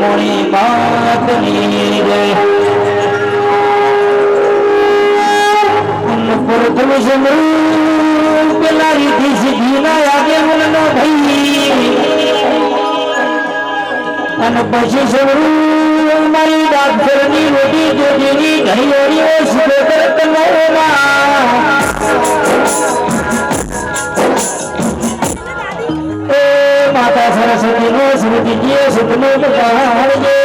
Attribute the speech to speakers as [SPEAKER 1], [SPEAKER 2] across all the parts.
[SPEAKER 1] મોણી માતની જય પ્રથમ સમૂહ પેલા રીતિ સીધીના આગેવાનનો ભાઈ અને પછી સમૂહ મારી ડાક્ટરની રોટી જોડીની ઘણીઓળીઓ સુરેતર કનોમાં એ માતા સરસ્વતીનો શ્રુતિજીએ સુખનો પહાડજે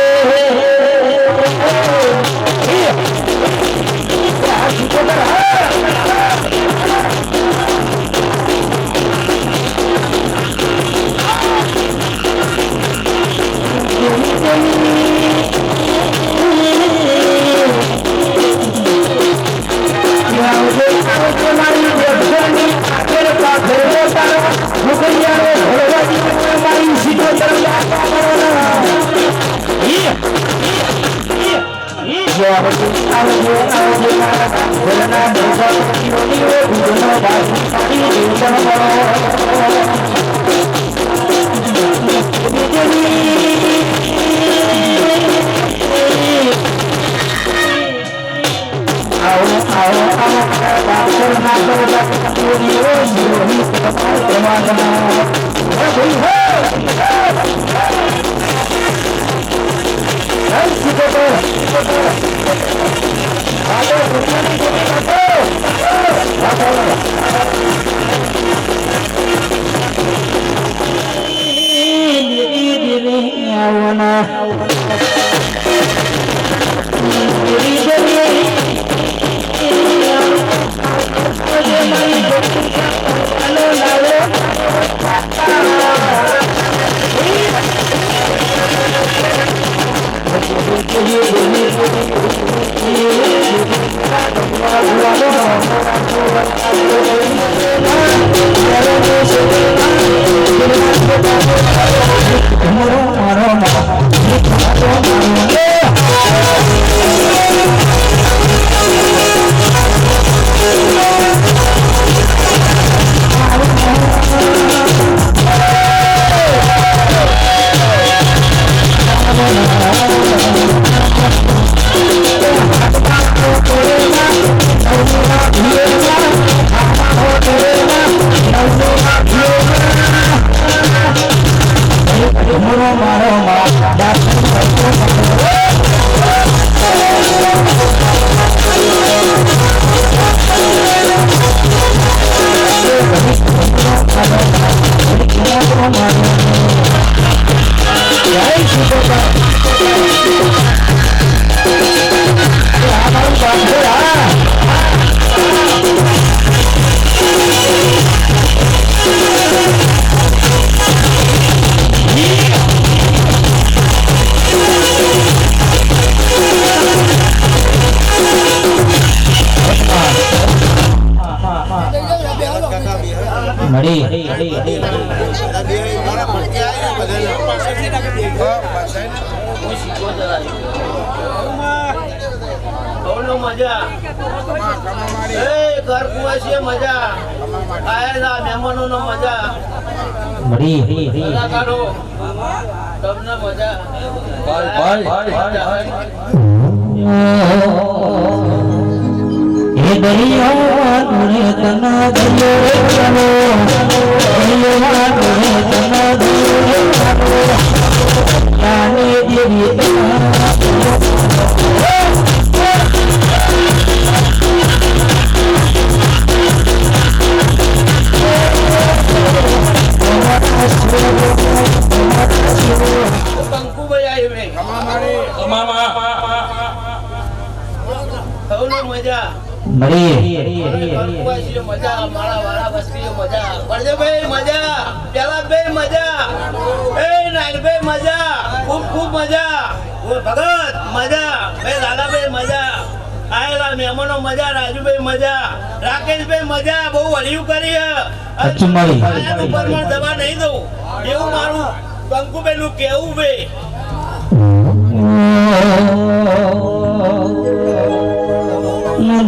[SPEAKER 2] દવા નહીં દઉં એવું મારું કંકુભાઈ નું કેવું ભાઈ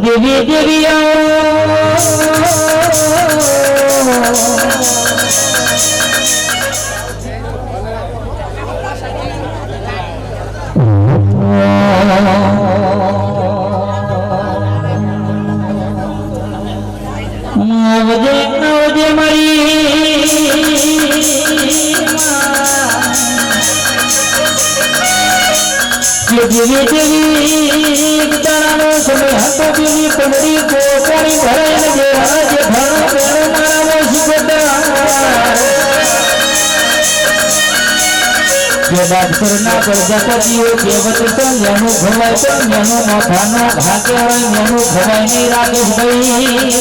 [SPEAKER 1] દેવી દેવિયા દેવી દેવી દાણાનો સમય હતો દેવી પંડરી કોણી ભરાઈને જે જે ભણો બેણો મારાનો સુગતા જે બાદ કરના પ્રજાપતિઓ કેવત તો નેનું ભવાય તો નેનું માથાનો ઘાકે હોય નેનું ભવાય નહીં રાકેશભાઈ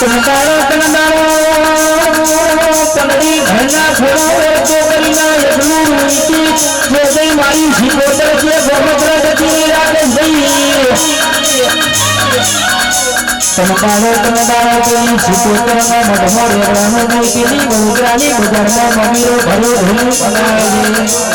[SPEAKER 1] કંટાળો પંડરી ઘરના છોડાવે તો કરીના એટલું નીતિ જે કઈ મારી શીખોતર છે ગોમત્ર જતી રાકેશભાઈ કંટાળો કરી શીખોતરમાં મઢમાં રેગડાનો નીતિની વડોદરાની બજારમાં મમીરો ભરો ધોલું બનાવે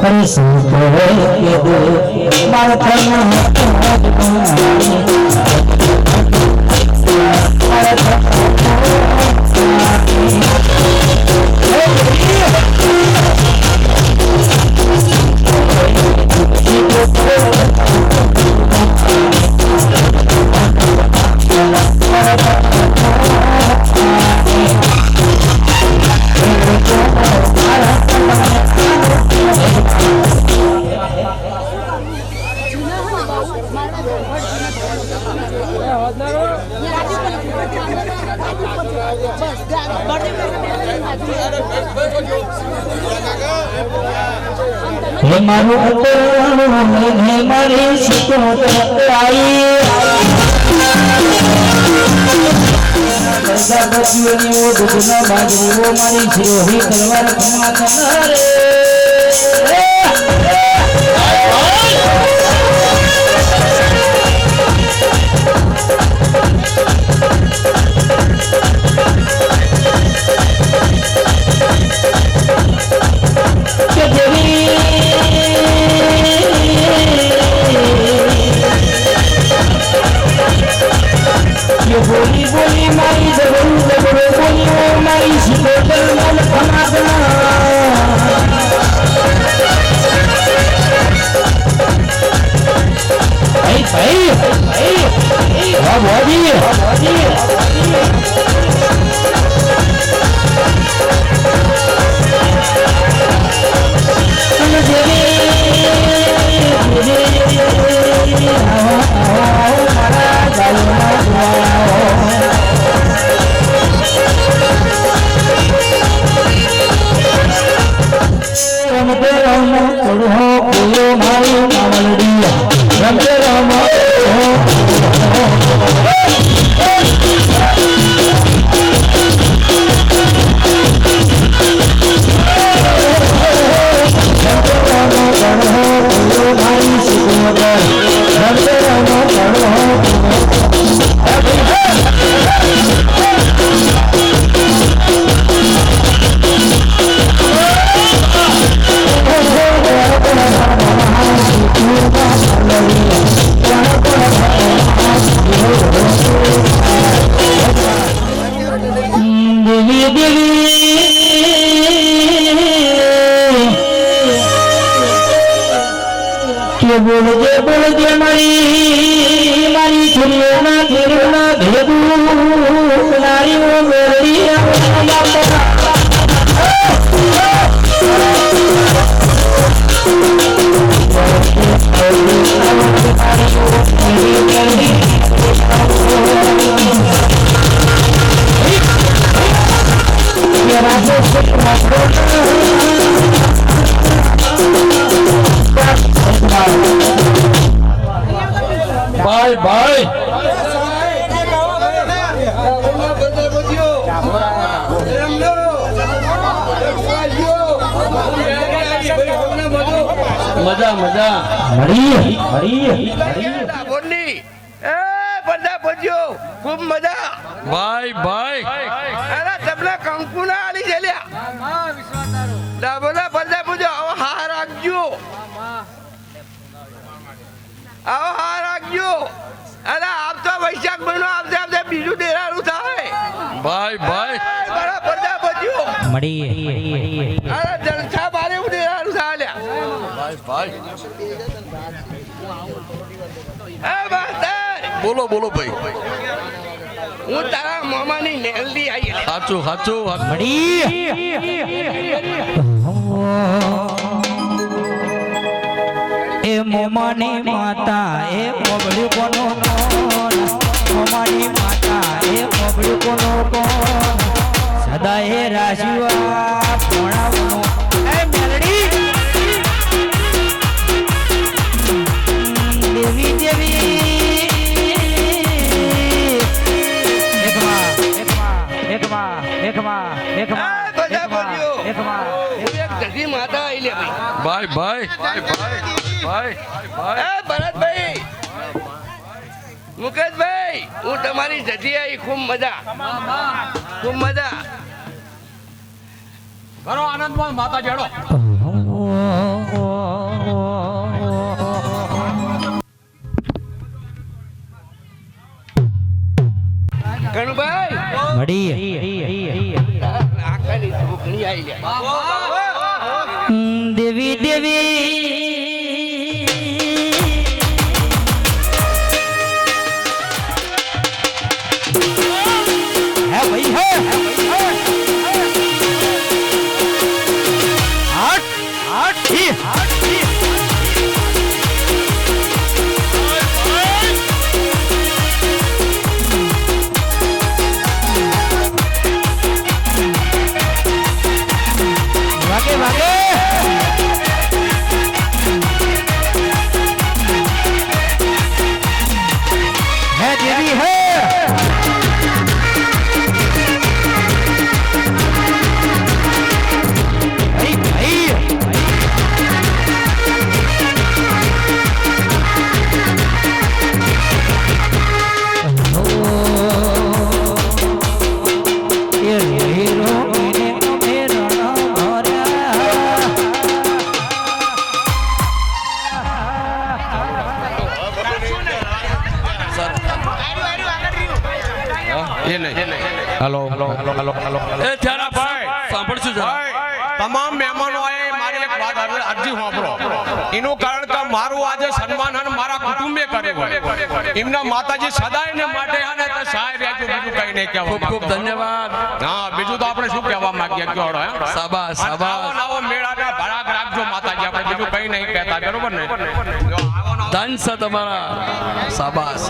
[SPEAKER 1] Hari Sudha Kedu Maratana He maru he mari sikotar ai પ્રજાપતિઓની ઓ દુધના બાજરીઓ મારી શિરોહી તલવાર ખમા તનારે બોલી બોલી મારી જબરું જબરો બોલીઓ મારી શિકોતર મન ખમાદના ભાઈ હા બોડી રમતે રમો કડહો કોયો મારી માવલડીયા રમતે રમો બોલજે મારી મારી છોરીઓના ઘેરોના ભેદું નારીઓ મેળવી
[SPEAKER 3] ભાઈ ભાઈ મજા મજા
[SPEAKER 1] મળી મળી
[SPEAKER 2] ખૂબ મજા
[SPEAKER 3] ભાઈ ભાઈ
[SPEAKER 2] અરે તમને કંકુ ના આલી જેલ્યા ડાબોલા પડદા પૂજો આવો હાર રાખજો આવો હાર રાખજો અરે આપ તો વૈશાખ મહિનો આવશે આવશે બીજું ડેરાનું થાય
[SPEAKER 3] ભાઈ ભાઈ
[SPEAKER 2] બરાબર પડદા પૂજો
[SPEAKER 1] મળી
[SPEAKER 2] અરે જલસા બારે ઉડી હારું ચાલ્યા
[SPEAKER 3] ભાઈ
[SPEAKER 2] એ માસ્તર
[SPEAKER 3] બોલો બોલો ભાઈ
[SPEAKER 2] હું તારા મામાની નેલડી આવી લે
[SPEAKER 3] સાચું સાચું
[SPEAKER 1] મળી એ મોમાની માતા એ મોબળ્યું કોનો કોણ મોમાની માતા એ મોબળ્યું કોનો કોણ સદા એ રાશિવા ભણાવનો એ મેલડી દેવી દેવી એકમાં
[SPEAKER 2] બધા બોલ્યો એક જગી માતા આવી લે ભાઈ
[SPEAKER 3] ભાઈ ભાઈ ભાઈ ભાઈ ભાઈ
[SPEAKER 2] એ ભરતભાઈ મુકેશભાઈ હું તમારી જતી આવી ખૂબ મજા
[SPEAKER 3] ઘણો આનંદમાં માતા જેડો
[SPEAKER 2] કણભાઈ
[SPEAKER 1] મળી
[SPEAKER 2] આખાની ભૂખની આવી લે
[SPEAKER 1] દેવી દેવી હે ભાઈ હે હાટ હાટ ઈ વાગે વાગે હે દેવી હે ભાઈ ભાઈ એ હીરો
[SPEAKER 3] હેલો એ જરા ભાઈ સાંભળશું જરા
[SPEAKER 4] તમામ મહેમાનોએ મારી એક વાત અરજી સાંભળો એનું કારણ કે મારું આજે સન્માન અને મારા કુટુંબે કર્યું હોય એમના માતાજી સદાય ને માટે અને તો સહાય રહેજો બીજું કઈ નહીં કહેવા
[SPEAKER 3] ખૂબ ખૂબ ધન્યવાદ
[SPEAKER 4] હા બીજું તો આપણે શું કહેવા માંગીએ કયો હે
[SPEAKER 3] શાબાશ શાબાશ
[SPEAKER 4] આવો મેળાના ભરાગ રાખજો માતાજી આપણે બીજું કઈ નહીં કહેતા બરોબર ને
[SPEAKER 3] ધન છે તમારા શાબાશ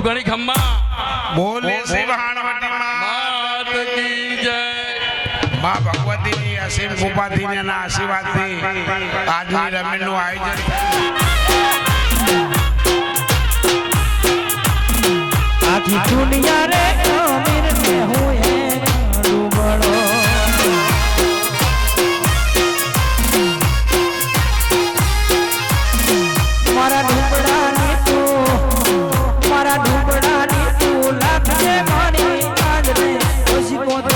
[SPEAKER 3] ઘણી ખમ્મા
[SPEAKER 4] બોલે શ્રી ભાણવતી
[SPEAKER 3] માત કી જય
[SPEAKER 4] માં ભગવતીની અસીમ કૃપાથી ના આશીર્વાદથી આજની રમણીનું આયોજન
[SPEAKER 1] આખી દુનિયા રે અમીર ને હું હે ડૂબળો મારા ઢૂંબડાની તું લાખજે મારી આજને ઓછી કોતર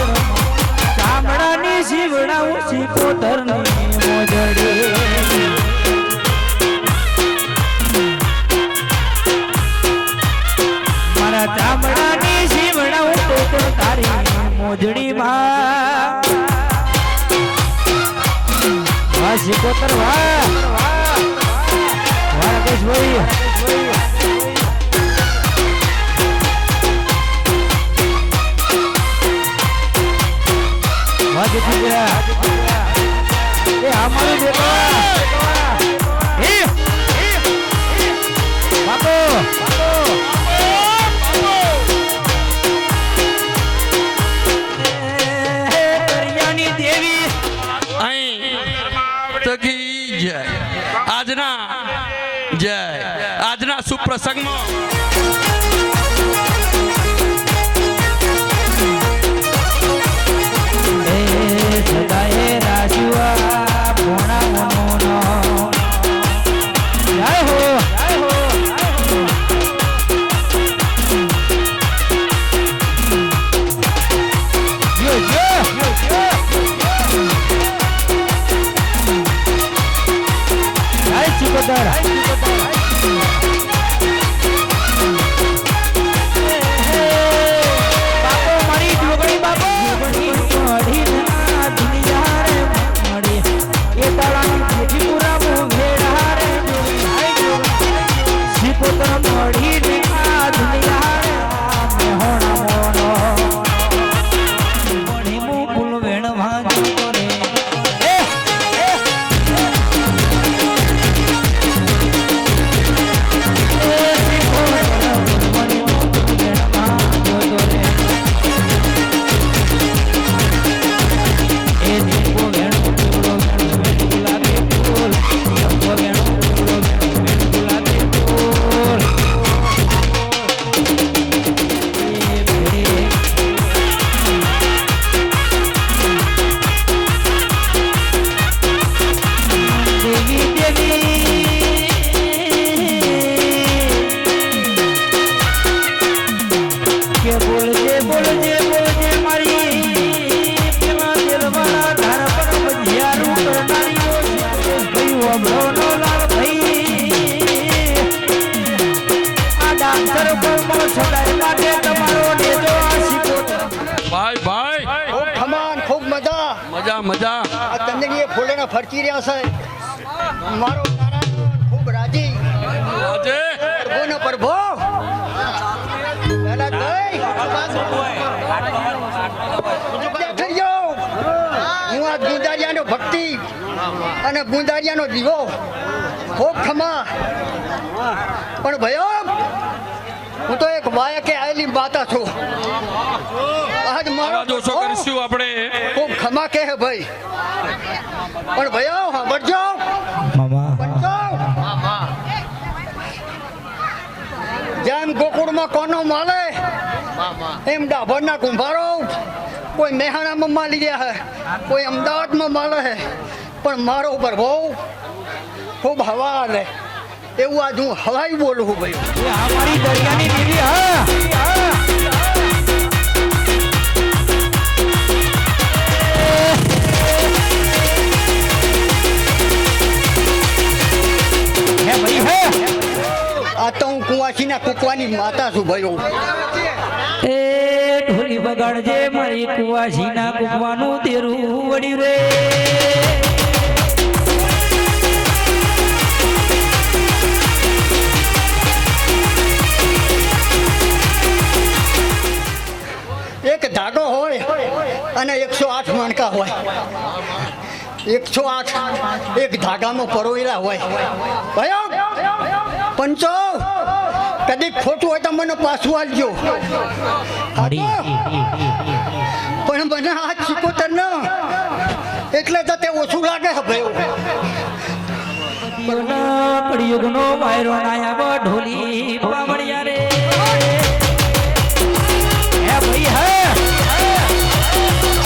[SPEAKER 1] ચામડાની શીવડા ઓછી કોતરની મોજડી મારા ચામડાની શીવડા કોતર તારી મોજડી માં વાહ શીકોતર વાહ વાહ ભાઈ વાહ દીકરા એ અમારું બેટા એ બાપો
[SPEAKER 3] પ્રસંગમાં
[SPEAKER 1] એ સદાય રાજુઆ ભોણાઓનો જય હો જય હો યો યો જય સિકંદર બાપો મારી ઢોકળી બાપો મળી ના દુનિયા રે મળી એ દાડાની જેઠીપુરા મો ભેડા રે સિકોતર મળી ના દુનિયા રે મે હોણા મોનો મળી મો ફૂલ વેણ ભાજો રે
[SPEAKER 3] ભાઈ ભાઈ
[SPEAKER 2] ખૂબ ખમાન ખૂબ મજા
[SPEAKER 3] મજા મજા
[SPEAKER 2] આ ચંદનીએ ફૂલેને ફરકી રહ્યા છે મારો નારાયણ ખૂબ રાજી
[SPEAKER 3] આજે
[SPEAKER 2] પ્રભુનો પ્રભુ પહેલા ગઈ બેઠો હું આ ગુંદારિયાનો ભક્તિ અને ગુંદારિયાનો દીવો ખૂબ ખમા પણ ભયો હું તો એક વાયકે આવેલી માતા છું આજ મારો
[SPEAKER 3] આવા દોષો કરીશું આપણે
[SPEAKER 2] ખૂબ ખમા કે હે ભાઈ પણ ભયો સાંભળજો
[SPEAKER 1] મામા
[SPEAKER 2] બનજો જેમ ગોકુળમાં કોનો માલે એમ ડાભરના કુંભારો કોઈ મહેણામાં માલી ગયા હે કોઈ અમદાવાદમાં માલે હે પણ મારો પ્રભુ ખૂબ હવા લે એવું આજ હું હવાઈ બોલું છું ભાઈ
[SPEAKER 1] એ અમારી દરિયાની દેવી હા હે ભાઈ હે
[SPEAKER 2] આ તો હું કુંવાસીના કુકવાની માતા છું ભાઈ
[SPEAKER 1] એ ઢોલી બગાડજે મારી કુવાસીના કુકવાનું તેરું વળી રે
[SPEAKER 2] એક ધાગો હોય અને 108 મણકા હોય 108 એક ધાગામાં પરોયેલા હોય ભયો પંચો કદી ખોટું હોય તો મને પાછું આલજો પણ મને આ ચિકોતર ન એટલે તો તે ઓછું લાગે છે ભયો
[SPEAKER 1] કળિયુગનો વાયરો નાયા ઢોલી બાવળિયા રે હે ભાઈ હે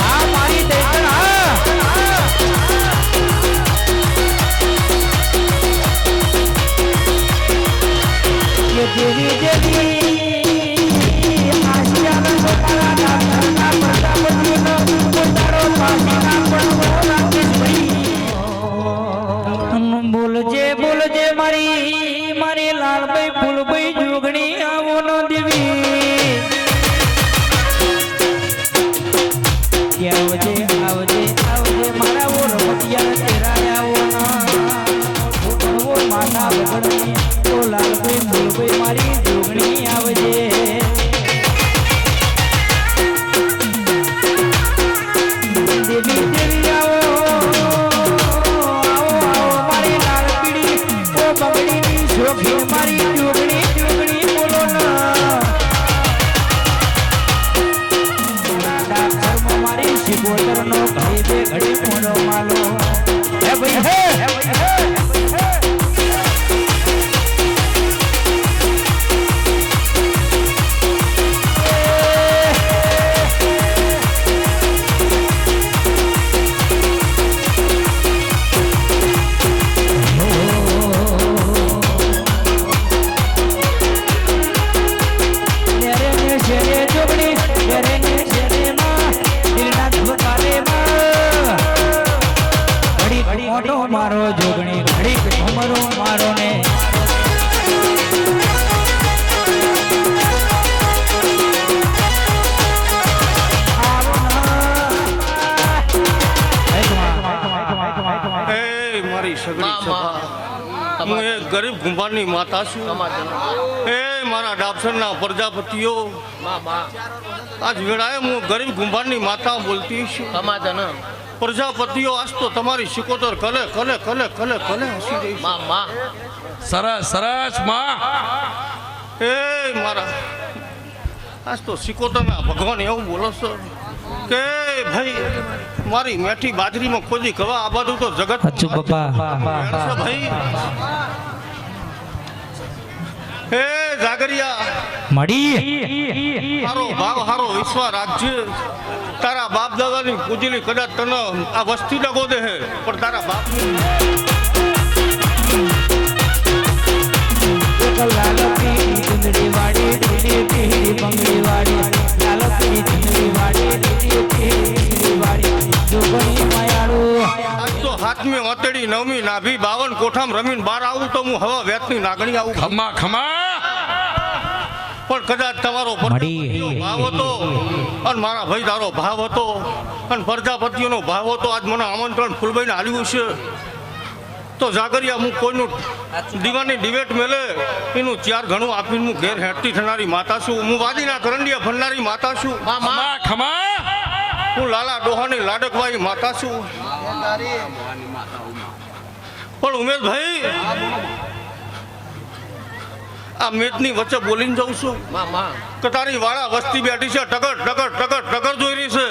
[SPEAKER 1] આ મારી દેવર હા ये देवी देवी आशियाना सोपारा ना प्रतापति नो उतारो पासीना पड़ो राकेश भाई बोलजे बोलजे मारी मारी लाल भाई फूल भाई जुगणी છેડે જોગણી ઘેરે ને છેડે માં દિલના ધબકારે માં ઘડી મોટો મારો જોગણી ઘડી ભમરો મારો ને
[SPEAKER 5] એ મારી સગડી સભા હું એ ગરીબ ગુંભારની માતા છું એ મારા ડાબસરના પ્રજાપતિઓ આજ વેળાએ હું ગરીબ ગુંભારની માતા બોલતી છું પ્રજાપતિઓ આજ તો તમારી શિકોતર કલે કલે કલે કલે કલે હસી રહી છે.
[SPEAKER 3] સરસ સરસ માં
[SPEAKER 5] એ મારા આજ તો શિકોતરના ભગવાન એવું બોલો છો કે ભાઈ મારી મેઠી બાજરીમાં ખોદી ખવા આ બધું તો જગત
[SPEAKER 1] અચ્છુ બાપા
[SPEAKER 5] છે ભાઈ. હે જાગરિયા
[SPEAKER 1] મળી
[SPEAKER 5] હારો ભાવ હારો વિશ્વાસ રાખજે. તારા બાપ દાદાની પૂજેલી કદાચ તને આ વસ્તી ડગો દે હે પણ તારા બાપ
[SPEAKER 1] લાલકી ચુંદડી વાડી ઢીલી ઢીલી બંગડી વાડી લાલકી ચુંદડી વાડી ઢીલી ઢીલી વાડી જોગણી માયાળુ
[SPEAKER 5] આજ તો હાથમી વતડી નવમી નાભી 52 કોઠામ રમીને બહાર આવું તો હું હવા વેતની નાગણી આવું
[SPEAKER 3] ખમા ખમા
[SPEAKER 5] પણ કદાચ તમારો ભાવ હતો અને મારા ભાઈ તારો ભાવ હતો અને પ્રજાપતિઓનો ભાવ હતો આજ મને આમંત્રણ ફૂલભાઈને આલ્યું છે તો જાગરિયા હું કોઈનું દીવાની ડિબેટ મેલે એનું 4 ઘણું આપીને હું ઘેર હેઠતી થનારી માતા છું. હું વાદીના કરંડિયા ભરનારી માતા છું.
[SPEAKER 3] ખમા ખમા
[SPEAKER 5] હું લાલા ડોહાની લાડકવાઈ માતા છું. પણ ઉમેશભાઈ આ મેદની વચ્ચે બોલીને જાઉં છું કે તારી વાળા વસ્તી બેઠી છે ટગર ટગર ટગર ટગર જોઈ રહી છે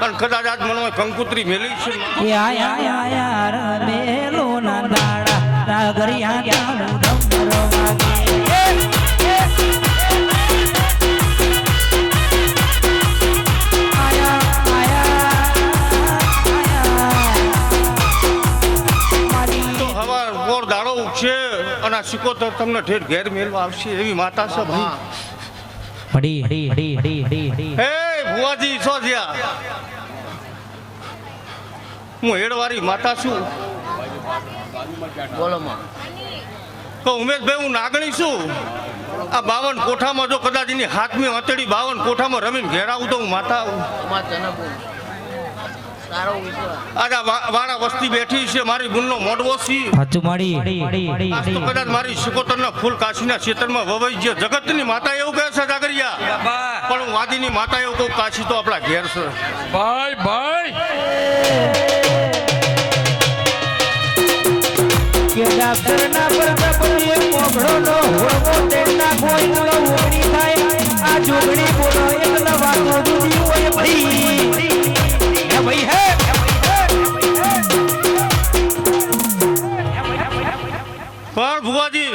[SPEAKER 5] અને કદાચ આજ મને કંકુતરી મેલી છે.
[SPEAKER 1] યાર મેલો ના દાડા નાગરિયા જાણું ડમરો વાગે
[SPEAKER 5] તો હવાર બોર દાડો ઉગશે અને આ સિકોતર તમને ઠેર ઘેર મેળવા આવશે એવી માતા છે ભાઈ. હે ભુવાજી સોજિયા હું હેડવારી માતા છું. તો ઉમેશભાઈ હું નાગણી છું. આ 52 કોઠામાં જો કદાચ એની હાથમી હતડી 52 કોઠામાં રમીને ઘેર આવું તો હું માતા આવું. આજે વાળા વસ્તી બેઠી છે મારી બુનનો મોડવો છે. આજ તો કદાચ મારી શિકોતરના ફૂલ કાશીના ક્ષેત્રમાં વવાઈ છે. જગતની માતા એવું કહે છે જાગરિયા પણ હું વાદીની માતા એવું કહું કાશી તો આપણા ઘેર છે.
[SPEAKER 3] ભાઈ ભાઈ
[SPEAKER 1] કે ડાક્ટરના પ્રજાપતિએ મોઘડોનો હોળવો તેના કોઈનો ઓગણી થાય આ જોગણી બોલો એકલા વાતો જુદી હોય ભાઈ હે ભાઈ હે
[SPEAKER 5] પણ ભુવાજી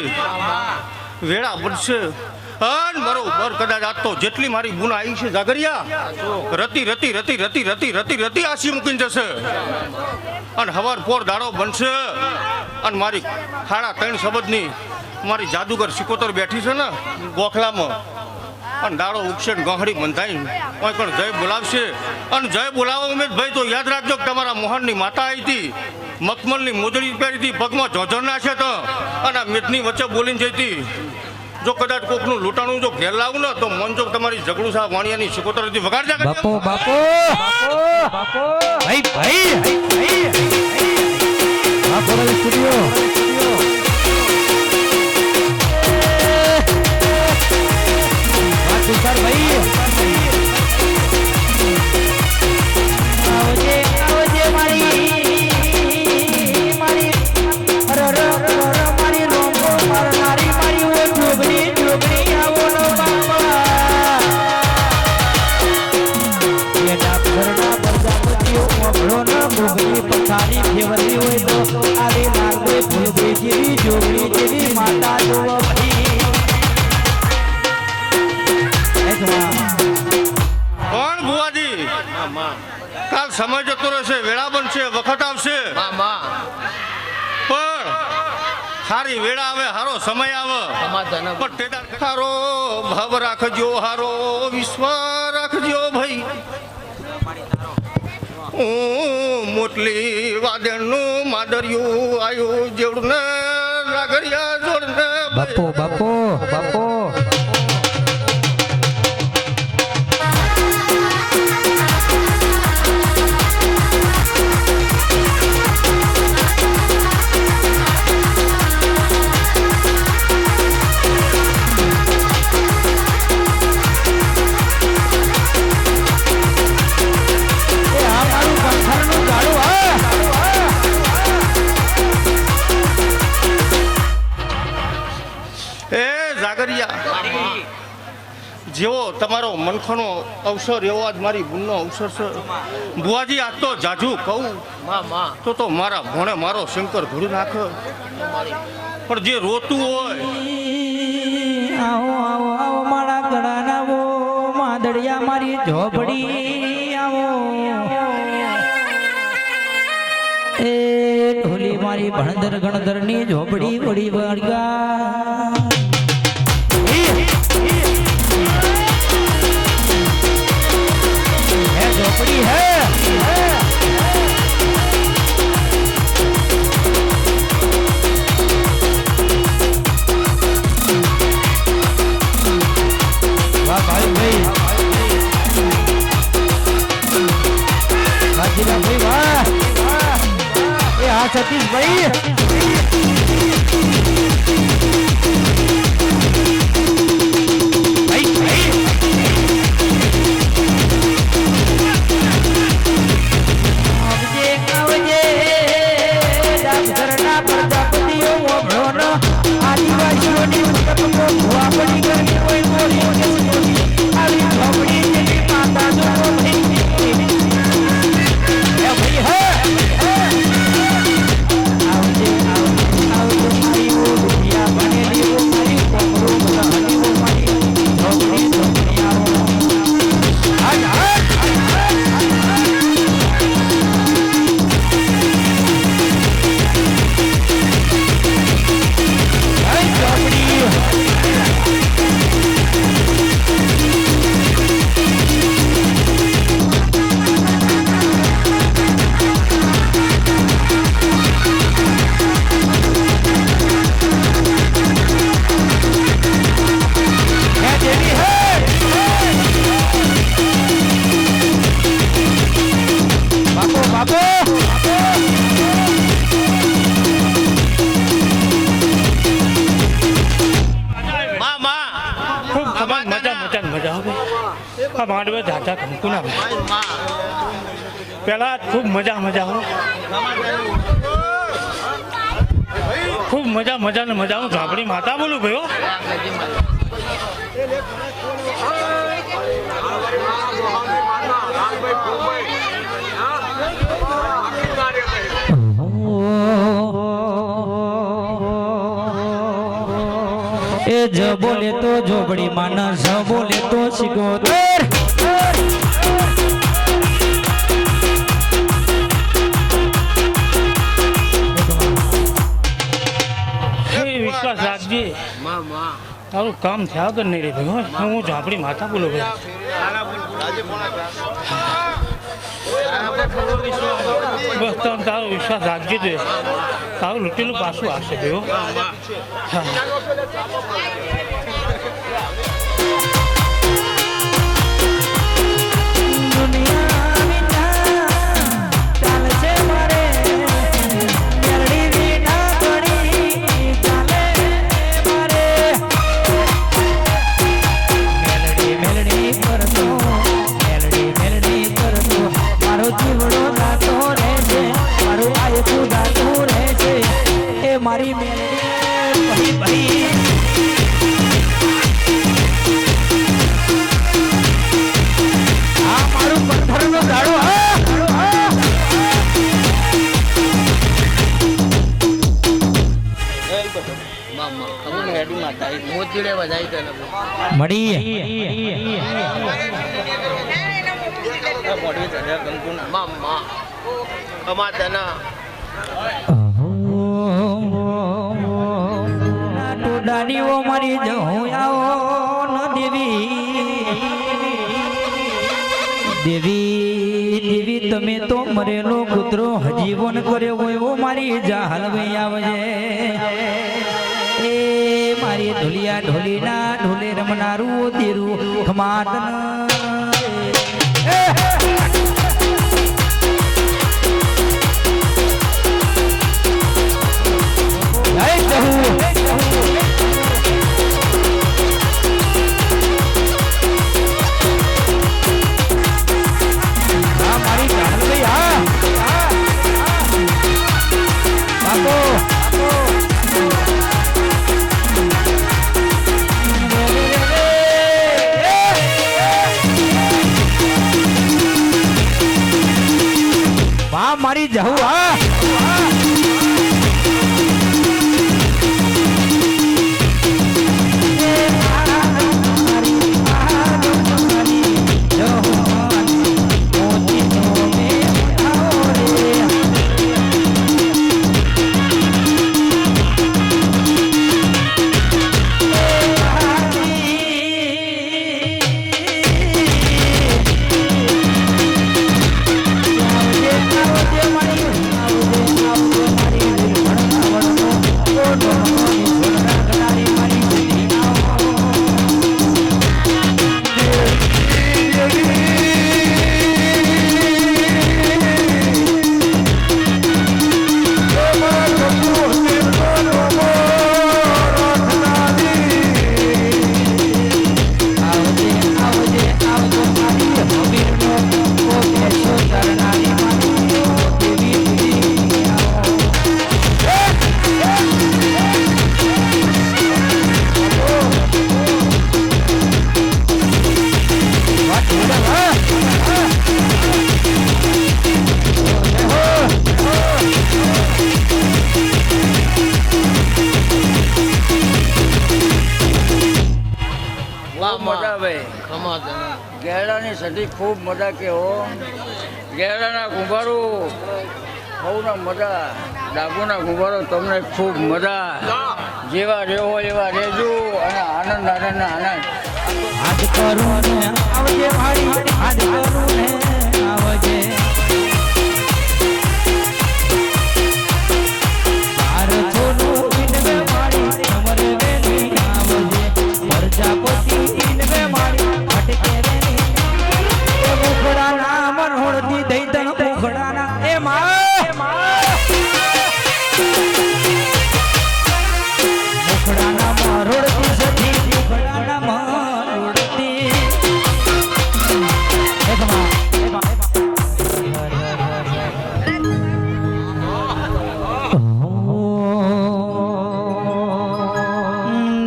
[SPEAKER 5] વેળા બનશે અન બરોબર કદાચ આજ તો જેટલી મારી બુન આવી છે જાગરિયા રતી રતી રતી રતી રતી રતી રતી આસી મૂકીને જશે અને હવાર પોર દાડો બનશે અને મારી 3.5 શબ્દની મારી જાદુગર સિકોતર બેઠી છે ને ગોખલામાં અને દાડો ઉગશે ને ગોહડી બંધાઈ કોઈ પણ જય બોલાવશે અને જય બોલાવો ઉમેશભાઈ તો યાદ રાખજો કે તમારા મોહનની માતા આવી હતી મખમલની મોજડી પહેરી હતી પગમાં ઝોઝર નાખે તો અને આ મેદની વચ્ચે બોલીને જઈ હતી જો કદાચ કોકનું લૂંટાણું જો ઘેર લાવું ને તો મન જો તમારી ઝઘડું સાહેબ વાણિયાની સિકોતર હતી વગાડ જા
[SPEAKER 1] બાપો બાપો બાપો ભાઈ ભાઈ બાપો સ્ટુડિયો સર ભાઈ આવજે આવજે મારી મારી રોંગો મારી મારી ઓ જોગણી આવો નો બાપા એ ડાક્ટરના પ્રજાપતિઓ મોઘળો ના ગોગલી પથારી ફેવરી હોય તો આવી નાગરે ફૂલભી જેવી જોગણી જેવી માતા જોવો ભાઈ
[SPEAKER 5] કોણ ભુવાજી કાલ સમય જતો રહેશે વેળા બનશે વખત આવશે પણ હારી વેળા આવે હારો સમય આવે પણ તેદાર હારો ભાવ રાખજો હારો વિશ્વાસ રાખજો ભાઈ મોટલી વાદળનું માદરિયું આયું જેવડું ને રાગરિયા જોડને
[SPEAKER 1] બાપો બાપો બાપો
[SPEAKER 5] જેવો તમારો મનખાનો અવસર એવો આજ મારી બુનનો અવસર છે બુઆજી આજ તો જાજુ કહું તો મારા ભણે મારો શંકર ધૂળ નાખ પણ જે રોતું હોય
[SPEAKER 1] આવો આવો આવો મારા ગળાના વો માદડિયા મારી ઝોપડી આવો એ ઢોલી મારી ભણદર ગણદર ની ઝોપડી વળી વળગા झोपड़ी है वाह भाई भाई जिला भाई वाह ये हाँ सतीश भाई
[SPEAKER 6] માંડવે જાતા કંકુના પેલા ખૂબ મજા હો ખૂબ મજા ને મજા હું ઝાપડી માતા બોલું ભાઈઓ
[SPEAKER 1] એ જ બોલે તો ઝોપડી માનસ બોલે તો શિકોતર
[SPEAKER 6] વિશ્વાસ રાખજે તારું કામ થયા વગર નહીં રે ભાઈ હું ઝાપડી માતા બોલું ભાઈ બસ તમે તારો વિશ્વાસ રાખજે તું તારું લૂટેલું પાછું આવશે ભાઈઓ
[SPEAKER 1] મારી મેલડી ભાઈ આ મારું પથ્થરનો ગાડો મળી દાની ઓ મારી જહું આવો ન દેવી દેવી દેવી તમે તો મરેલો કૂતરો હજીવન કર્યો હોય ઓ મારી જા હલવાઈ આવજે એ મારી ઢોલિયા ઢોલીના ઢોલે રમનારું તેરું ખમાતન મારી જહુ હા
[SPEAKER 7] ગેરડાની સધી ખૂબ મજા કે હો ગેરડાના ઘુંઘારો બહુના મજા ડાબુના ઘુંઘારો તમને ખૂબ મજા જેવા રહેવો એવા રહેજો અને આનંદ આનંદ આનંદ
[SPEAKER 1] આજ કરું ને આવજે મારી આજ કરું ને આવજે તાર છોડું ઇનવે મારી અમર વેલી આવજે પ્રજાપતિ ઇનવે મારી ફટકે વેલી એ મુખડા ના મન હોળતી દઈ તન મુખડા ના એ મુખડા ના મરોડતી સધી મુખડા ના મરોડતી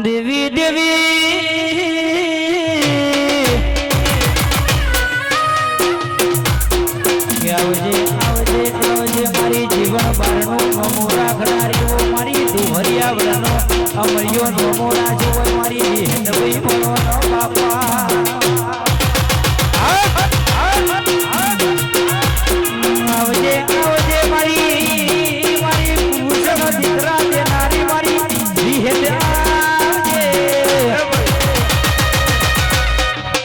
[SPEAKER 1] દેવી દેવી આવજે આવજે આવજે મારી જીવન બારનો નમો રાખનારી ઓ મારી દુહરિયા વળનો અમરિયો નમો રાજો મારી હેન્ડભાઈ બોલો નો બાપા આવજે આવજે મારી મારી પૂછનો દીકરા દેનારી મારી વિહેદ આવજે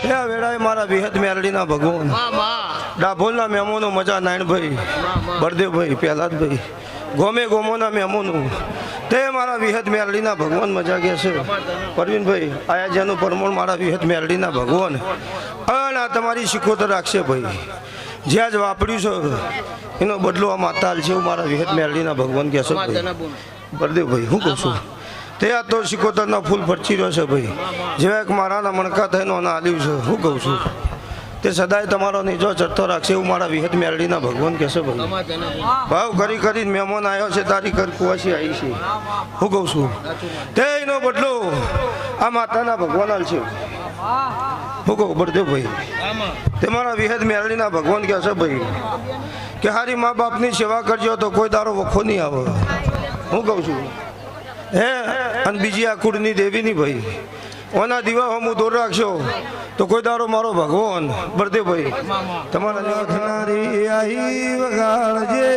[SPEAKER 5] એ વેળાએ મારા વિહત મેરડીના ભગવાન ડાભોલના મહેમાનો મજા નાયણભાઈ બળદેવભાઈ પ્રહલાદભાઈ ગોમે ગોમોના મહેમાનો તે મારા વિહત મેરડીના ભગવાન મજા ગયા છે પરવીનભાઈ આયા જેનું પરમોણ મારા વિહત મેરડીના ભગવાન અને આ તમારી શીખોતર રાખશે ભાઈ જ્યાં જ વાપર્યું છે એનો બદલો આ માતાલ છે એવું મારા વિહત મેરડીના ભગવાન કહે છે બળદેવભાઈ હું કહું છું તે આ તો શીખોતરના ફૂલ ફરચી રહ્યો છે ભાઈ જેવા એક મારાના મણકા થઈને આના આલ્યું છે હું કહું છું તે સદાય તમારો નીચો ચડતો રાખશે એવું મારા વિહત મેરડીના ભગવાન કહેશે ભાઈ ભાવ કરી કરીને મહેમાન આવ્યો છે તારી કર કુવાસી આવી છે હું કહું છું તે એનો બદલો આ માતાના ભગવાન હાલ છે હું કહું બળદેવભાઈ તે મારા વિહત મેરડીના ભગવાન કહેશે ભાઈ કે હારી મા બાપની સેવા કરજો તો કોઈ દારો વખો નહીં આવે હું કહું છું હે અને બીજી આ કુળની દેવીની ભાઈ ઓના દીવા હું દૂર રાખશો તો કોઈ દારો મારો ભગવાન બળદેવભાઈ તમારા લખનારી આઈ વગાડજે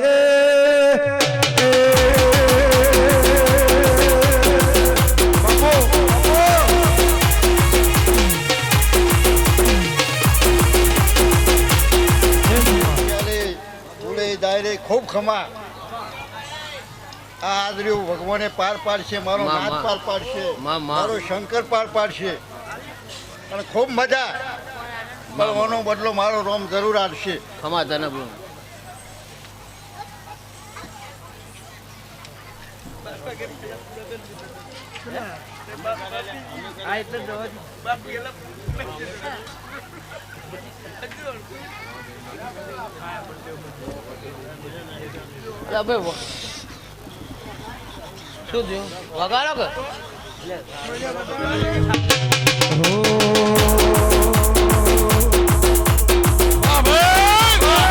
[SPEAKER 5] બાપુ
[SPEAKER 8] ખમા આ આદર્યું ભગવાને પાર પાડશે, મારો નાથ પાર પાડશે, મારો શંકર પાર પાડશે અને ખૂબ મજા. બળવાનો બદલો મારો રોમ જરૂર આવશે.
[SPEAKER 7] ખમા તને બોલ. શું થયું વગાડો કે
[SPEAKER 3] વાહ ભાઈ વાહ.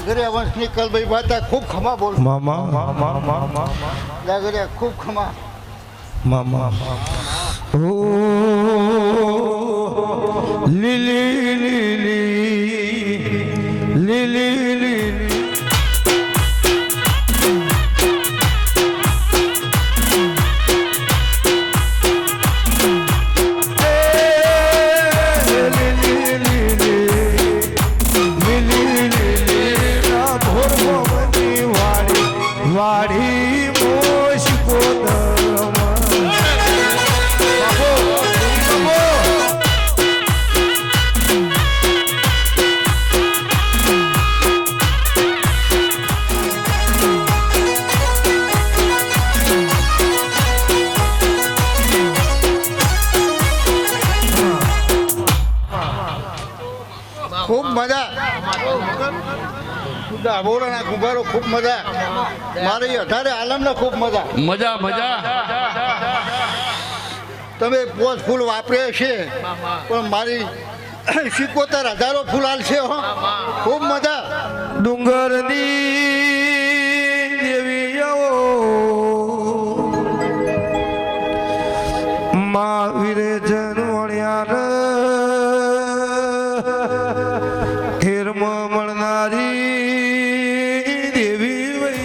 [SPEAKER 8] ઘરે વંશની કલભાઈ વાતા ખૂબ ખમા બોલ. જાગરિયા ખૂબ ખમા.
[SPEAKER 1] લીલી લીલી લીલી લીલી વાડી મોશ
[SPEAKER 8] ખૂબ મજા. ડાબોરાના કુંભારો ખૂબ મજા. મારી 18 આલમને ખૂબ મજા.
[SPEAKER 3] મજા મજા.
[SPEAKER 8] તમે 5 ફૂલ વાપરે છે પણ મારી 77,000 ફૂલ હાલશે હો. ખૂબ મજા.
[SPEAKER 1] ડુંગરની દેવી આવો મહાવીરે જનવણ્યા ઘેરમાં મળનારી દેવી વૈ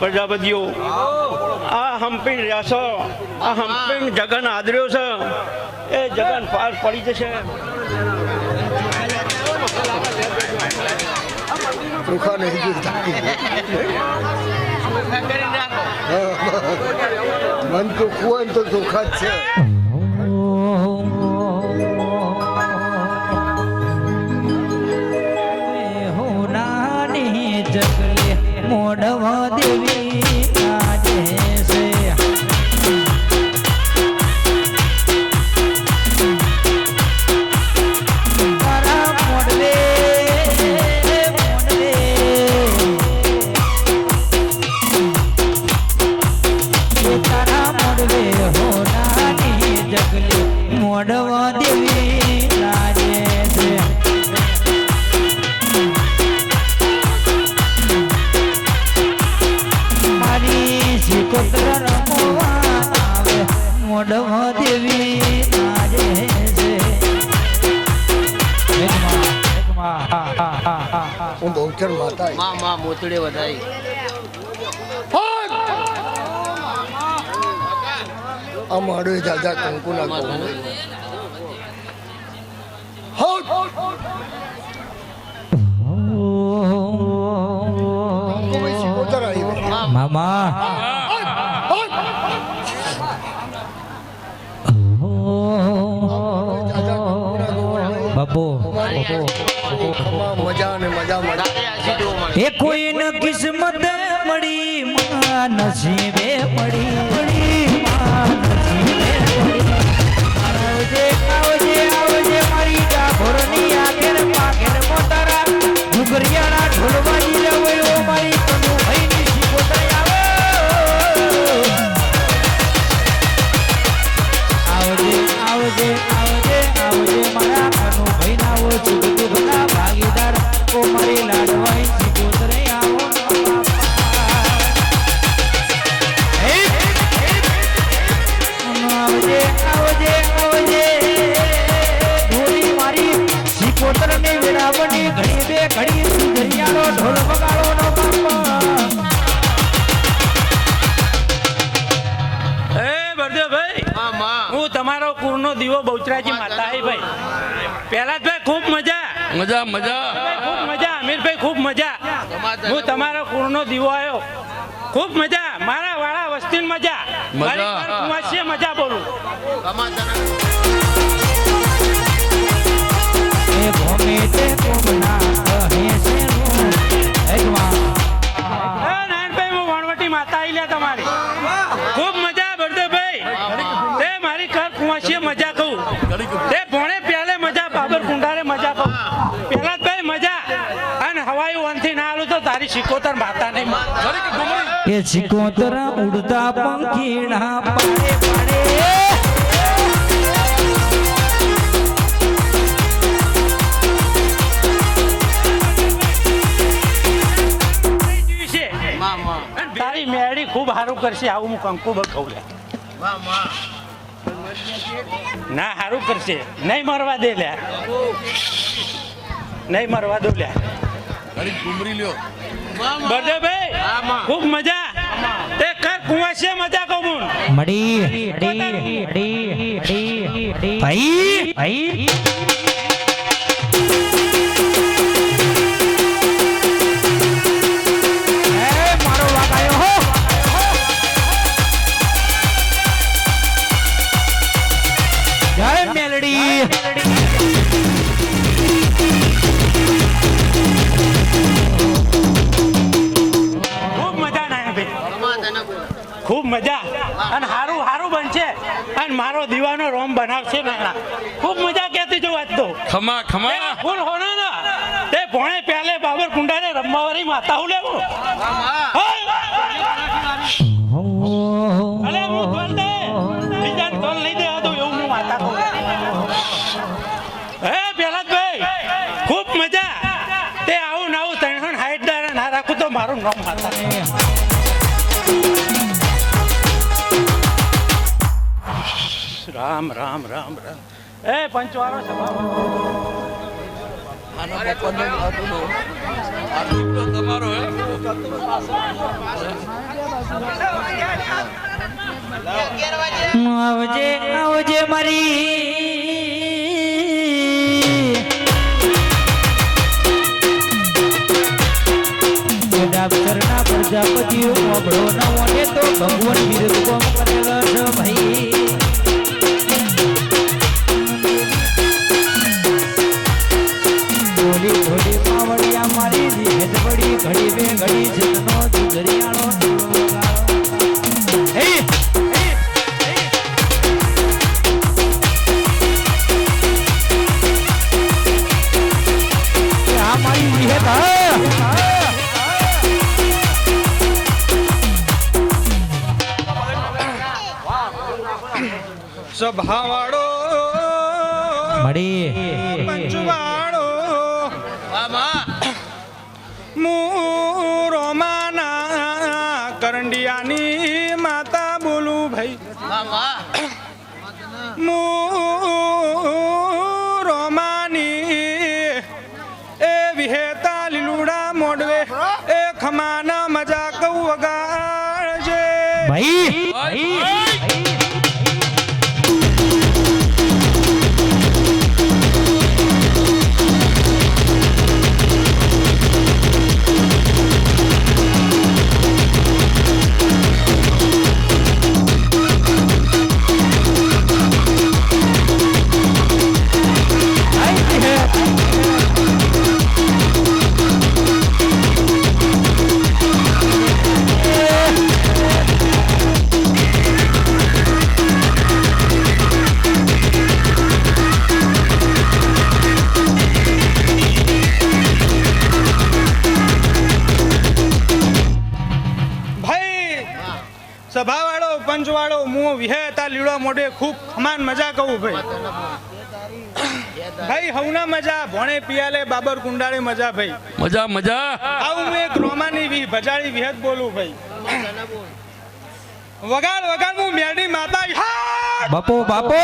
[SPEAKER 6] પ્રજાપતિઓ આ હંપીને રહ્યા છો. આ હંપીને જગન આદર્યો છે એ જગન પાર પડી જશે.
[SPEAKER 8] ચોખા નહીં જોતા. મન ચોખ્ખું હોય ને તો ચોખા જ છે.
[SPEAKER 1] મોડવા દેવી આજે છે તારા મોડવે મોડવે તારા મોડવે હોનાની જગલી મોડવા દેવી આજે છે. કોતર રમવા આવે મોડવા દેવી આજે છે.
[SPEAKER 8] હું બહુચર માતા.
[SPEAKER 7] માં મોતડે વધાઈ.
[SPEAKER 8] આ માડો જાજા કંકુ ના
[SPEAKER 1] મામા બાપુ
[SPEAKER 2] મજા ને મજા મજા
[SPEAKER 1] એ કોઈને કિસ્મત મળી માં નસીબે પડી માં નસીબે પડી આવજે આવજે આવજે મારી ડાભોરની આગેર પાઘેર મોતારા ડુગરિયાના ઢોલવાજી રવયો મારી તનુ ભાઈની શીખોતર આવજે આવજે આવજે આવજે મારા તનુ ભાઈના ઓ સુખ દુઃખના ભાગીદાર ઓ મારી લાડવાઈ શીખોતર આવો આવજે આવજે આવજે ઢોલી મારી શીખોતર ની વેળાવણી ઘડી બે ઘડી સુધરિયાનો ઢોલ વગાડો નો
[SPEAKER 6] એ બળદેવભાઈ હું તમારો કુળનો દીવો બહુચરાજી માતા હે ભાઈ પહેલાદભાઈ ખૂબ મજા
[SPEAKER 3] મજા મજા
[SPEAKER 6] ખૂબ મજા અમીરભાઈ ખૂબ મજા હું તમારો કુળનો દીવો આવ્યો ખૂબ મજા મારા વાળા વસ્તી મજા મારી ઘર કુંવાસીએ મજા બોલું
[SPEAKER 1] એ ભોમે તે કોમના કહે છે નું એકવા
[SPEAKER 6] નારાયણભાઈ હું વણવટી માતા આવી લ્યા તમારી ખૂબ મજા બળદેવભાઈ તે મારી ઘર કુંવાસીએ મજા કહું તે ભોણે પ્યાલે મજા બાબર કુંડારે મજા કહું પહેલાદભાઈ મજા અને હવાઈ વનથી ના આલું તો તારી શીખોતર માતા નહીં
[SPEAKER 1] એ શીખોતર ઉડતા પંખીડા પાડે પાડે
[SPEAKER 6] તારી મેળી ખૂબ સારું કરશે આવું હું કંકુ કહું ના સારું કરશે નહીં મરવા દે લ્યા નહીં મરવા દો લ્યા બળદેવભાઈ ખૂબ મજા તે કર કુંવાસીએ મજા કહું
[SPEAKER 1] મડી અડી અડી અડી અડી ભાઈ ભાઈ
[SPEAKER 6] ખૂબ મજા અને હારું હારું બનશે અને મારો દીવાનો રોમ બનાવશે ને ખૂબ મજા કહેતી જો વાત તો
[SPEAKER 3] ખમા ખમા
[SPEAKER 6] ફૂલ હોનો ને તે ભોણે પહેલે બાબર કુંડાને રમવાવાળી માતા હું લેવું અલે હું તોલ દે બીજા તોલ લઈ દે તો એવું હું માતા કહું હે પહેલાદભાઈ ખૂબ મજા તે આવું ને આવું 360 દાડા ના રાખું તો મારું નામ માતા રામ રામ રામ રામ એ પંચવારો સભા
[SPEAKER 3] તમારો
[SPEAKER 1] આવજે આવજે મારી ડાબસરના પ્રજાપતિઓ મોગળો ન વને તો ભગવાન વિરુદ્ધ કોમ કરેલો છે ભાઈ થોડી થોડી પાવડિયા મારી હેત બડી ઘડી બે ઘડી જતનો દુધરિયાળો આ મારી વિહેત
[SPEAKER 5] સભાવાળો
[SPEAKER 1] મળી
[SPEAKER 5] પંચવાળો રોમાના કરંડિયાની માતા બોલું ભાઈ રોમાની એ વિહેતા લીલુડા મોડવે એ ખમાના મજા કહું વગાડજે
[SPEAKER 1] ભાઈ
[SPEAKER 6] મોઢે ખૂબ ખમાન મજા કહું ભાઈ ભાઈ હવના મજા ભોણે પિયાલે બાબર કુંડાળે મજા ભાઈ
[SPEAKER 3] મજા મજા
[SPEAKER 6] આવું હું એક રોમાની ભજાડી વિહત બોલું ભાઈ વગાડ વગાડ હું મેરડી માતા
[SPEAKER 1] બાપો બાપો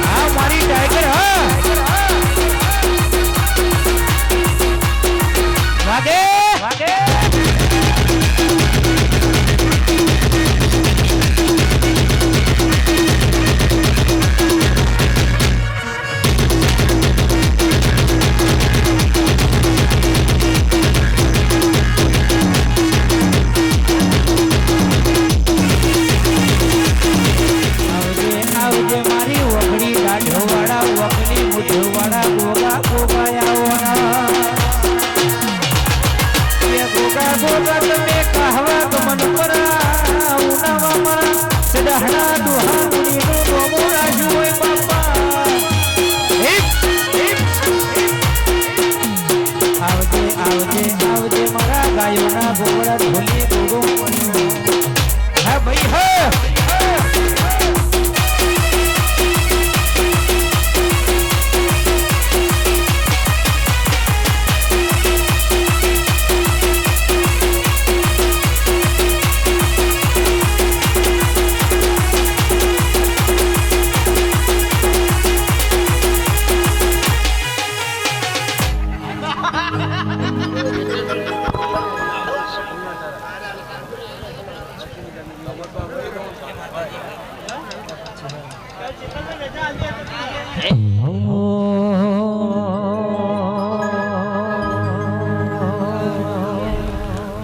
[SPEAKER 1] આ મારી ટાઈગર હા વાગે વાગે આવજે મારી વગડી દાઢવાળા વગડી મુઠવાળા ગોગા ગોગાયાવાળા એ ગોગા ગોગા તમે કહવા ગમન કરા ઉનાવામાં સડાહડા દુહા મુનીનો ગોમો રાજુ હોય બાપા આવજે આવજે આવજે મારા ગાયોના ગોગડા ધોલી ગોગો હા ભાઈ હા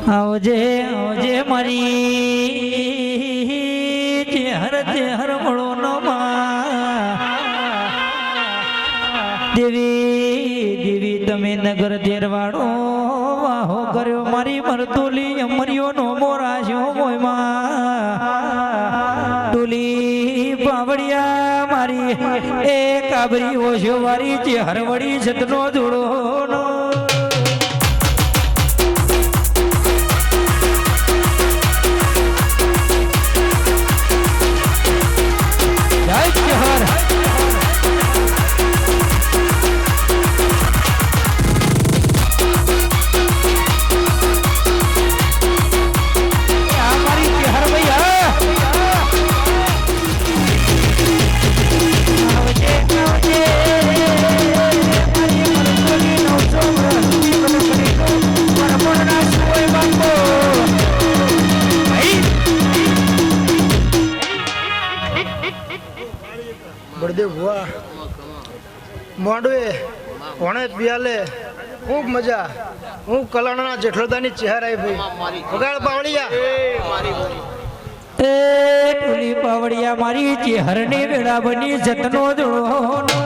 [SPEAKER 1] આવજે આવજે મારી ચેહર મળો નો દેવી દેવી તમે નગર તેરવાડો વાહો કર્યો મારી મરતુલી અમરિયો નો મોરાશો મોયમાં તુલી પાવડિયા મારી એ કાબરી ઓશો વારી ચેહર વળી છતનો જોડો નો
[SPEAKER 9] બળદેવ ભુવા મોડવે ભણે પિયાલે ખૂબ મજા હું કલાણાના જેઠળદાની ચહેરાઈ ભાઈ વગાડ પાવડિયા
[SPEAKER 1] એ ટુલી પાવડિયા મારી ચેહરની વેળા બની જતનો જોડો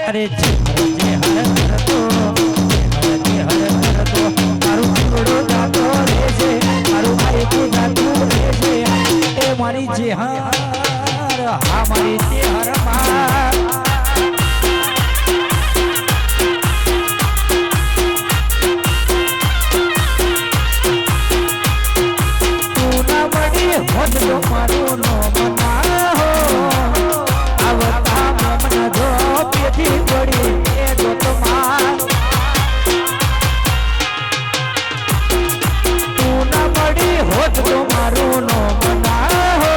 [SPEAKER 1] અરે મારી ચેહર હા મારી ચેહર તું ના બડી હોત તો મારું નો મના હો આવતા મન જો પેથી પડી એ તો તમાર તું ના બડી હોત તો મારું નો મના હો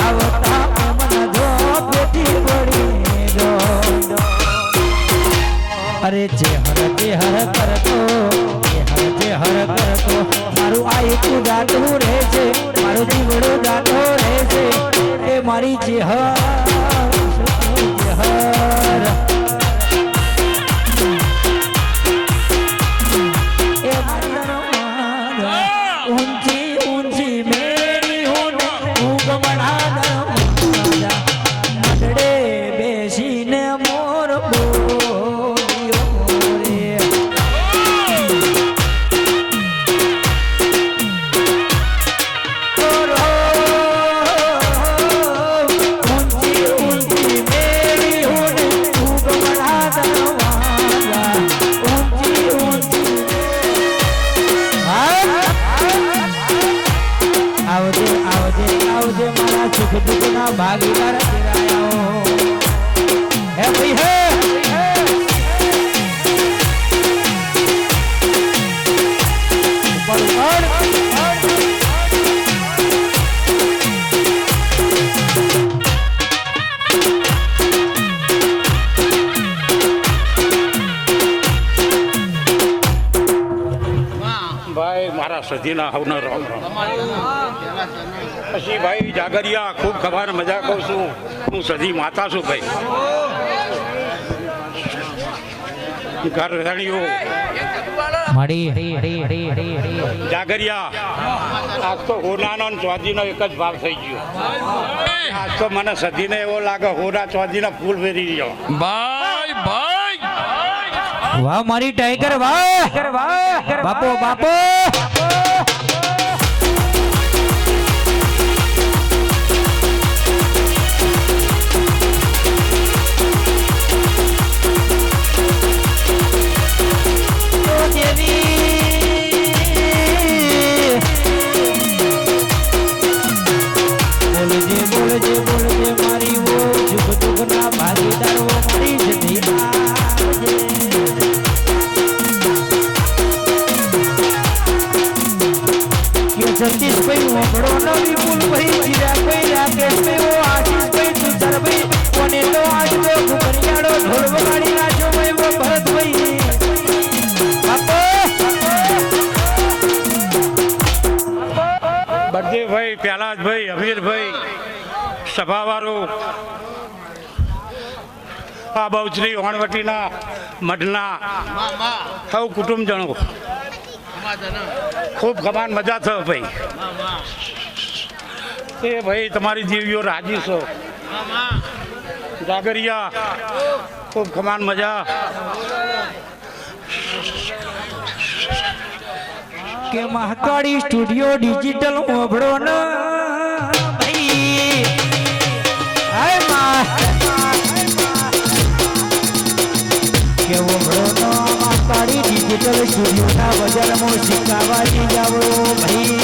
[SPEAKER 1] આવતા મન જો પેથી પડી જો અરે ચેહર કરતો ચેહર કરતો મારું આયતું જાતું રહે છે મારું જીવડું જાતો રહે છે એ મારી ચેહર એ મારી ઊંચી ઊંચી મેરી સુખ દુઃખના ભાગીદાર ફેરાયા હે ભાઈ હે
[SPEAKER 5] ભાઈ મારા સધીના હવનો રામ રામ પછી ભાઈ જાગરિયા ખૂબ ખબર મજા કહું છું હું સધી માતા છું ભાઈ ઘર રણીઓ
[SPEAKER 1] મળી હરી હરી હરી હરી હરી
[SPEAKER 5] જાગરિયા આજ તો હોનાનો ને ચોધીનો એક જ ભાવ થઈ ગયો આજ તો મને સધીને એવો લાગે હોના ચોધીના ફૂલ ફેરી ગયો
[SPEAKER 3] ભાઈ ભાઈ
[SPEAKER 1] વાહ મારી ટાઈગર વાહ બાપો બાપો બોલજે મારી વો સુખ દુઃખના ભાગીદાર વો મારી જતી જગદીશભાઈ ઓગળો નો વિપુલભાઈ જીરાભાઈ રાકેશભાઈ ઓ આશીષભાઈ સુચરભાઈ કોને તો આજ તો ઘુમરિયાળો ઢોલ વગાડી નાખ્યો ભાઈ ઓ ભરતભાઈ બાપો
[SPEAKER 5] બળદેવભાઈ પહેલાજભાઈ અમીરભાઈ સભાવાળો આ બહુચરી વણવટીના મઢના સૌ કુટુંબજનો ખૂબ ખમાન મજા થયો ભાઈ એ ભાઈ તમારી દેવીઓ રાજી છો જાગરિયા ખૂબ ખમાન મજા
[SPEAKER 1] કે મહાકાળી સ્ટુડિયો ડિજિટલ ઓભળો ન ભાઈ હાય માં કે ઓભળો ન મહાકાળી ડિજિટલ સ્ટુડિયો ના બજારમાં શીખવાજી જાવો ભાઈ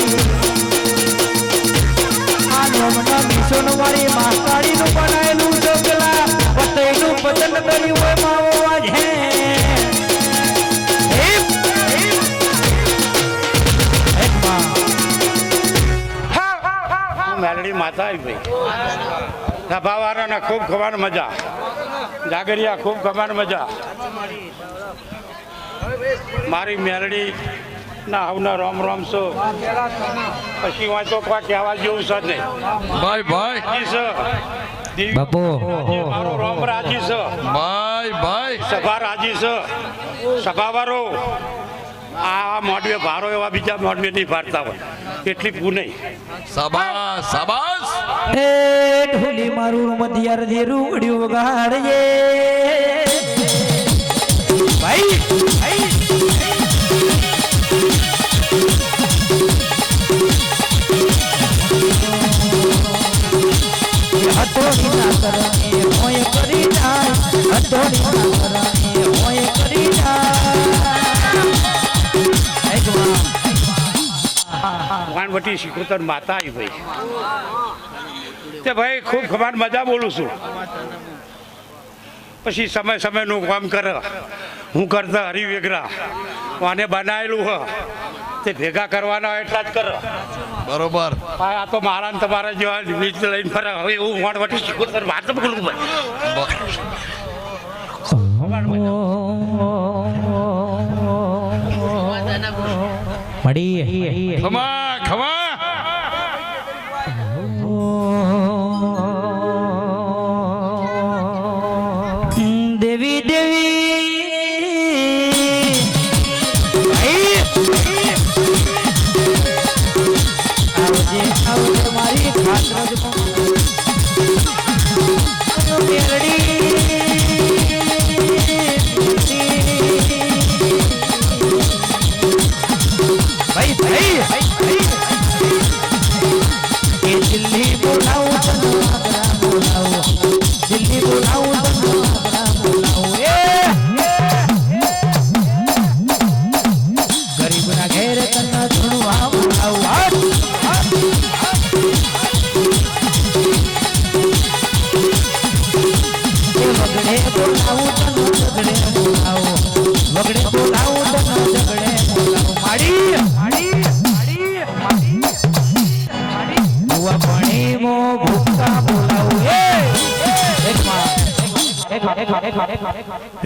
[SPEAKER 1] આ નોમના મિશન વાળી મહાકાળી નું બનાયેલું ઢોકલા પતઈનું પતન કર્યું હોય માવો આજ હે
[SPEAKER 5] મેલડી માતા આવી ભાઈ સભાવાળાને ખૂબ ખવાની મજા જાગરિયા ખૂબ ખવાની મજા મારી મેલડી ના હવના રોમ રોમ છો પછી વાંચો તો કોઈ કહેવા જેવું છે નહીં
[SPEAKER 3] ભાઈ ભાઈ
[SPEAKER 1] બાપુ
[SPEAKER 5] મારો રોમ રાજી છે
[SPEAKER 3] ભાઈ ભાઈ
[SPEAKER 5] સભા રાજી છે સભાવાળો આ મોડવે ભારો એવા બીજા મોડવે નહીં ભારતા હોય એટલી પૂનહીં
[SPEAKER 3] શાબાશ શાબાશ
[SPEAKER 1] એ ઢોલી મારું મધ્યાર દે રૂડ્યું વગાડજે ભાઈ હથોડી ના કરને હોય કરી જાય હથોડી ના કરને હોય કરી જાય
[SPEAKER 5] વાનવટી શિકોતર માતા આવી ભાઈ તે ભાઈ ખૂબ ખમાન મજા બોલું છું પછી સમયનું કામ કરે હું કરતા હરિવેગરા આને બનાવેલું હ તે ભેગા કરવાના એટલા જ કરો
[SPEAKER 3] બરોબર
[SPEAKER 5] આ તો મારા ને તમારા જેવા નીચ લઈને ફરે હવે એવું વાનવટી શિકોતર વાત બોલું
[SPEAKER 1] ભાઈ મળી
[SPEAKER 3] ખમા ખમા
[SPEAKER 1] દેવી દેવી આવજે આવજે મારી ખાતર ભાઈ દિલ્હી બોલાવું દિલ્હી બોલાવું ગરીબ ના ઘેર કન્ના ધૂણવા બોલાવું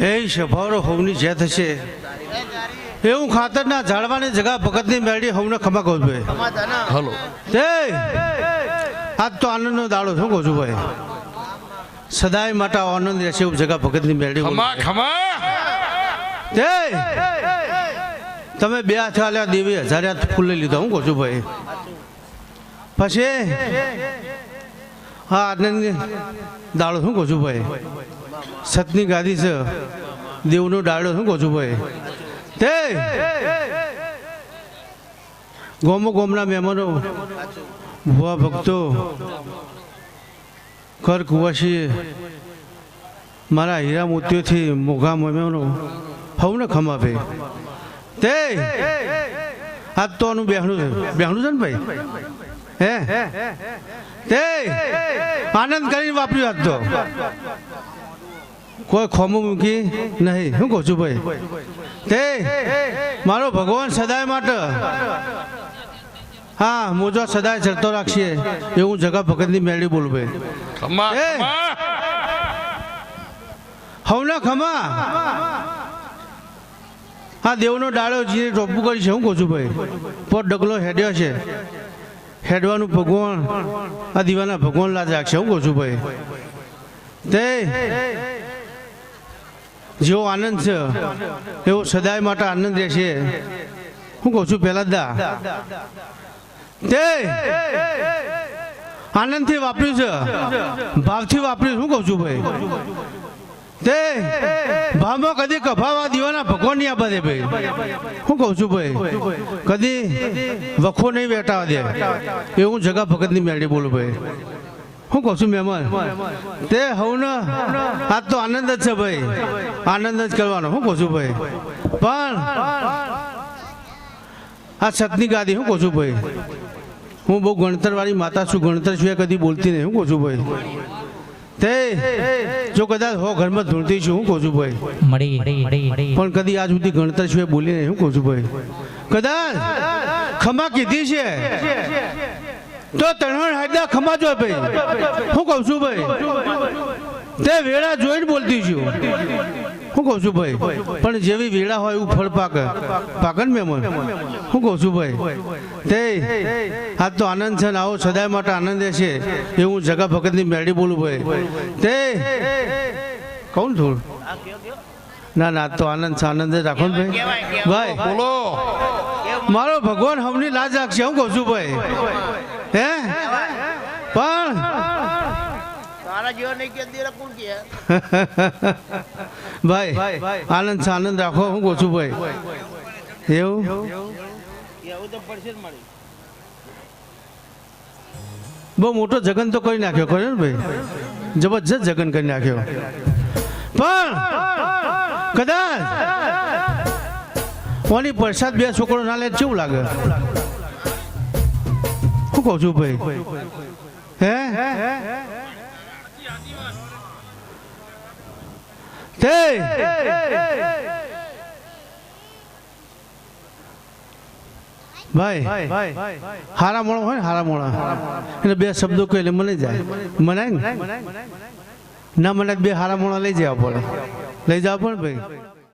[SPEAKER 5] એ સભારો હોવની જે થશે એવું ખાતરના ઝાડવાની જગા ભગતની મેળી હોવને ખમા કહું ભાઈ
[SPEAKER 3] હલો
[SPEAKER 5] તે આજ તો આનંદનો દાડો શું કહું છું ભાઈ સદાય માટે આનંદ રહેશે એવું જગા ભગતની મેળી
[SPEAKER 3] ખમા ખમા
[SPEAKER 5] તે તમે બે હાથ આલ્યા દેવી હજાર હાથ ફૂલ લઈ લીધા હું કહું છું ભાઈ પછી હા આનંદની દાડો શું કહું છું ભાઈ સતની ગાદી છે દેવનો દાડો શું કહું છું ભાઈ તે ગોમો ગોમના મહેમાનો ભુવા ભક્તો કર કુવાસી મારા હીરા મોતીઓથી મોઘા મહેમાનો હવને ખમાવે તે આજ તો આનું બેહણું છે ને ભાઈ હે તે આનંદ કરીને વાપર્યું આજ તો કોઈ ખોમું મૂકી નહીં શું કહું છું ભાઈ તે મારો ભગવાન સદાય માટે હા મોજો સદાય ચડતો રાખશે એવું જગા ભગતની મેળી બોલું ભાઈ
[SPEAKER 3] ખમા
[SPEAKER 5] એ!
[SPEAKER 3] ખમા
[SPEAKER 5] હવના ખમા હા દેવનો ડાળો જે ટોપું કરી છે હું કહું છું ભાઈ પોત ડગલો હેડ્યો છે હેડવાનું ભગવાન આ દીવાના ભગવાન લાજ રાખશે હું કહું છું ભાઈ તે જેવો આનંદ છે એવો સદાય માટે આનંદ રહેશે હું કહું છું પહેલા દા તે આનંદથી વાપર્યું છે ભાવથી વાપર્યું શું કહું છું ભાઈ તે ભાવમાં કદી કફાવા દીવાના ભગવાન નહીં આપવા દે ભાઈ હું કહું છું ભાઈ કદી વખો નહીં વેટાવા દે એવું જગા ભગતની મેળી બોલું ભાઈ હું કહું છું મહેમાન તે હવને આજ તો આનંદ જ છે ભાઈ આનંદ જ કરવાનો હું કહું છું ભાઈ પણ આ સતની ગાદી હું કહું છું ભાઈ હું બહુ ગણતરવાળી માતા છું ગણતર સિવાય કદી બોલતી નહીં હું કહું છું ભાઈ તે જો કદાચ હો ઘરમાં ધૂળતી છું હું કહું છું ભાઈ પણ કદી આજ સુધી ગણતર સિવાય બોલી નહીં હું કહું છું ભાઈ કદાચ ખમા કીધી છે તો તણણ હાયદા ખમા જો ભાઈ હું કહું છું ભાઈ તે વેળા જોઈને બોલતી છું હું કહું છું ભાઈ પણ જેવી વેળા હોય એવું ફળ પાકે ને મહેમાન હું કહું છું ભાઈ તે આજ તો આનંદ છે ને આવો સદાય માટે આનંદ છે એવું જગા ભગતની મેળી બોલું ભાઈ તે કોણ થોડું ના ના તો આનંદ છે આનંદ જ રાખો ને ભાઈ ભાઈ
[SPEAKER 3] બોલો
[SPEAKER 5] મારો ભગવાન હમની લાજ રાખશે હું કહું છું ભાઈ હે પણ ભાઈ આનંદ છે આનંદ રાખો હું કહું છું ભાઈ એવું બહુ મોટો જગન તો કરી નાખ્યો ખરો ને ભાઈ જબરજસ્ત જગન કરી નાખ્યો પણ કદાચ કોની પ્રસાદ બે છોકરો ના લે કેવું લાગે શું કહું છું ભાઈ હે તે ભાઈ હારા મોણો હોય ને હારા મોણા એટલે બે શબ્દો કહે એટલે મને જાય મનાય ને ના મને બે હારા મોણા લઈ જવા પડે લઈ જવા પડે ભાઈ